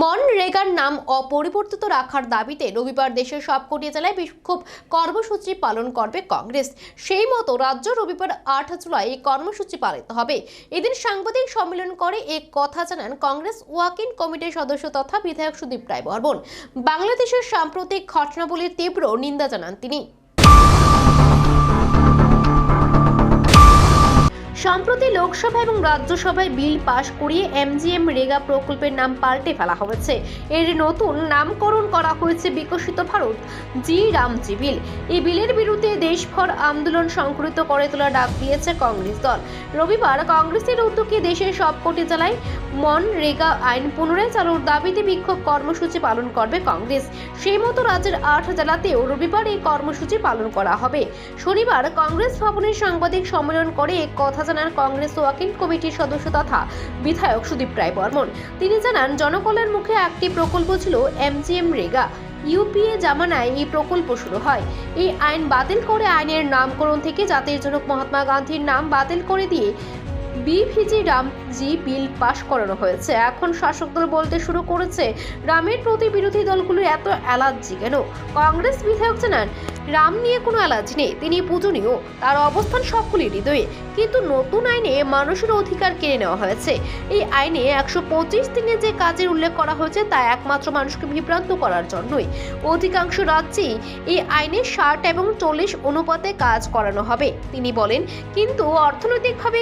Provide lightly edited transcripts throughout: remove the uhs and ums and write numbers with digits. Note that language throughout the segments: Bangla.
মনরেগার নাম অপরিবর্তিত রাখার দাবিতে রবিবার দেশের সবকটি জেলায় বিক্ষোভ কর্মসূচি পালন করবে কংগ্রেস। সেই মতো রাজ্য রবিবার 8 জুলাই এই কর্মসূচি পালিত হবে। এদিন সাংবাদিক সম্মেলন করে এক কথা জানান কংগ্রেস ওয়াকিং কমিটির সদস্য তথা বিধায়ক সুদীপ রায় বর্মন। বাংলাদেশের সাম্প্রতিক ঘটনাবলীর তীব্র নিন্দা জানান তিনি। সম্প্রতি লোকসভা এবং রাজ্যসভায় বিল পাশ করিয়ে এমজিএম রেগা প্রকল্পের নাম পাল্টে ফেলা হয়েছে। এর নতুন নামকরণ করা হয়েছে বিকশিত ভারত জি রামজি বিল। এই বিলের বিরুদ্ধে দেশভর আন্দোলন সংঘটিত করে তোলার ডাক দিয়েছে কংগ্রেস দল। রবিবার কংগ্রেসের উদ্যোগে দেশের সবকটি জেলায় মনরেগা আইন পুনরায় চালুর দাবিতে বিক্ষোভ কর্মসূচি পালন করবে কংগ্রেস। সেই মতো রাজ্যের 8 জেলাতেও রবিবার এই কর্মসূচি পালন করা হবে। শনিবার কংগ্রেস ভবনের সাংবাদিক সম্মেলন করে এক কথা জানান কংগ্রেস ওয়াকিং কমিটির সদস্য তথা বিধায়ক সুদীপ রায় বর্মন। তিনি জানান জনকল্যাণ মুখে একটি প্রকল্প ছিল এমজিএম রেগা। ইউপিএ জামানায় এই প্রকল্প শুরু হয়। এই আইন বাতিল করে আইনের নামকরণ থেকে জাতির জনক মহাত্মা গান্ধীর নাম বাতিল করে দিয়ে বিভিজি রামজি বিল পাশ করানো হয়েছে। এখন শাসক দল বলতে শুরু করেছে রামের প্রতি বিরোধী দলগুলোর এত অ্যালার্জি কেন? কংগ্রেস বিধায়ক জানান রাম নিয়ে কোনো অ্যালার্জি নেই, তিনি পূজনীয়, তার অবস্থান সকলের হৃদয়ে। কিন্তু নতুন আইনে মানুষের অধিকার কেড়ে নেওয়া হয়েছে। এই আইনে 125 দিনে যে কাজের উল্লেখ করা হয়েছে তা একমাত্র মানুষকে বিভ্রান্ত করার জন্যই। অধিকাংশ রাজ্যেই এই আইনে 60 এবং 40 অনুপাতে কাজ করানো হবে তিনি বলেন। কিন্তু অর্থনৈতিকভাবে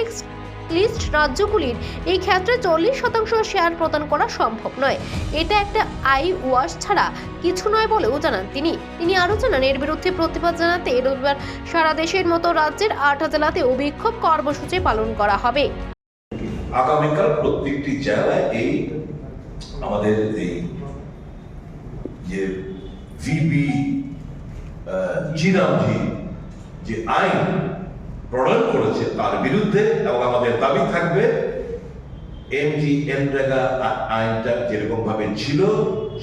লিস্ট রাজ্যগুলির এই ক্ষেত্রে 40% শেয়ার প্রদান করা সম্ভব নয়। এটা একটা আই ওয়াশ ছাড়া কিছু নয় বলেও জানান তিনি আরো জানান এর বিরুদ্ধে প্রতিবাদ জানাতে রবিবার সারা দেশের মতো রাজ্যের 8 জেলাতেও বিক্ষোভ কর্মসূচি পালন করা হবে। আগামীকাল প্রত্যেকটি জেলায় এই আমাদের এই যে ভিবি জিরামজি যে আইন প্রণয়ন করেছে তার বিরুদ্ধে এবং আমাদের দাবি থাকবে এমজিএনরেগা আইনটা যেরকম ভাবে ছিল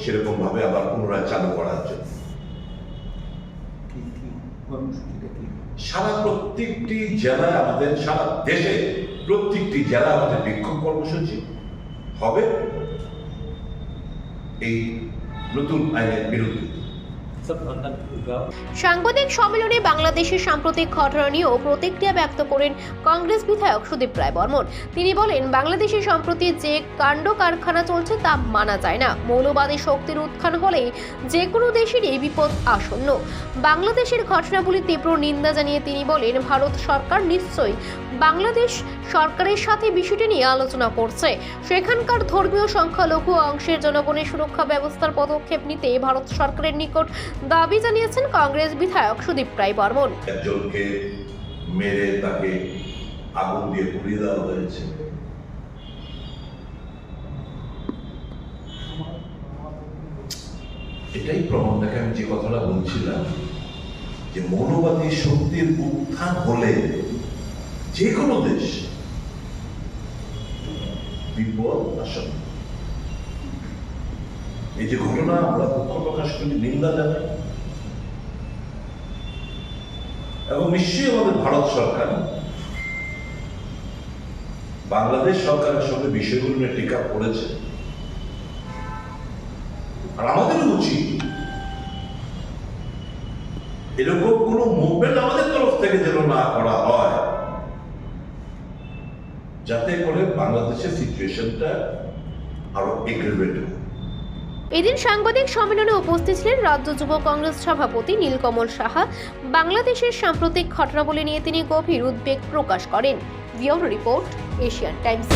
সেরকম ভাবে আবার পুনরায় চালু করার জন্য সারা প্রত্যেকটি জেলায় আমাদের সারা দেশে প্রত্যেকটি জেলা আমাদের বিক্ষোভ কর্মসূচি হবে এই নতুন আইনের বিরুদ্ধে। সাংবাদিক সম্মেলনে বাংলাদেশের সাম্প্রতিক ঘটনা নিয়েও প্রতিক্রিয়া ব্যক্ত করেন কংগ্রেস বিধায়ক সুদীপ রায় বর্মন। তিনি বলেন বাংলাদেশে সম্প্রতি যে কাণ্ড কারখানা চলছে তা মানা যায় না। মৌলবাদী শক্তির উত্থান হলে যে কোনো দেশেরই বিপদ আসন্ন। বাংলাদেশের ঘটনাগুলির তীব্র নিন্দা জানিয়ে তিনি বলেন ভারত সরকার নিশ্চয়ই বাংলাদেশ সরকারের সাথে বিষয়টি নিয়ে আলোচনা করছে। সেখানকার ধর্মীয় সংখ্যালঘু অংশের জনগণের সুরক্ষা ব্যবস্থার পদক্ষেপ নিতে ভারত সরকারের নিকট দাবি জানিয়েছেন কংগ্রেস বিধায়ক সুদীপ রায় বর্মন। একজনকে মেরে তাকে আগুন দিয়ে পুড়িয়ে দেওয়া হয়েছে। এটাই প্রমাণ দেখে আমি যে কথাটা বলছিলাম যে মৌলবাদী শক্তির উত্থান হলে যে কোনো দেশ বিপদ আসন্ন। এই যে ঘটনা আমরা দুঃখ প্রকাশ করি, নিন্দা জানাই এবং নিশ্চয়ই আমাদের ভারত সরকার বাংলাদেশ সরকারের সঙ্গে বিষয়গুলো নিয়ে টিকা পড়েছে। আর আমাদের উচিত এরকম কোন মুভমেন্ট আমাদের তরফ থেকে যেন না করা হয় যাতে করে বাংলাদেশের সিচুয়েশনটা আরো এগ্রিভেট হয়। এদিন সাংবাদিক সম্মেলনে উপস্থিত ছিলেন রাজ্য যুব কংগ্রেস সভাপতি নীলকমল সাহা। বাংলাদেশের সাম্প্রতিক ঘটনাবলী নিয়ে তিনি গভীর উদ্বেগ প্রকাশ করেন। Bureau report, Asian Times.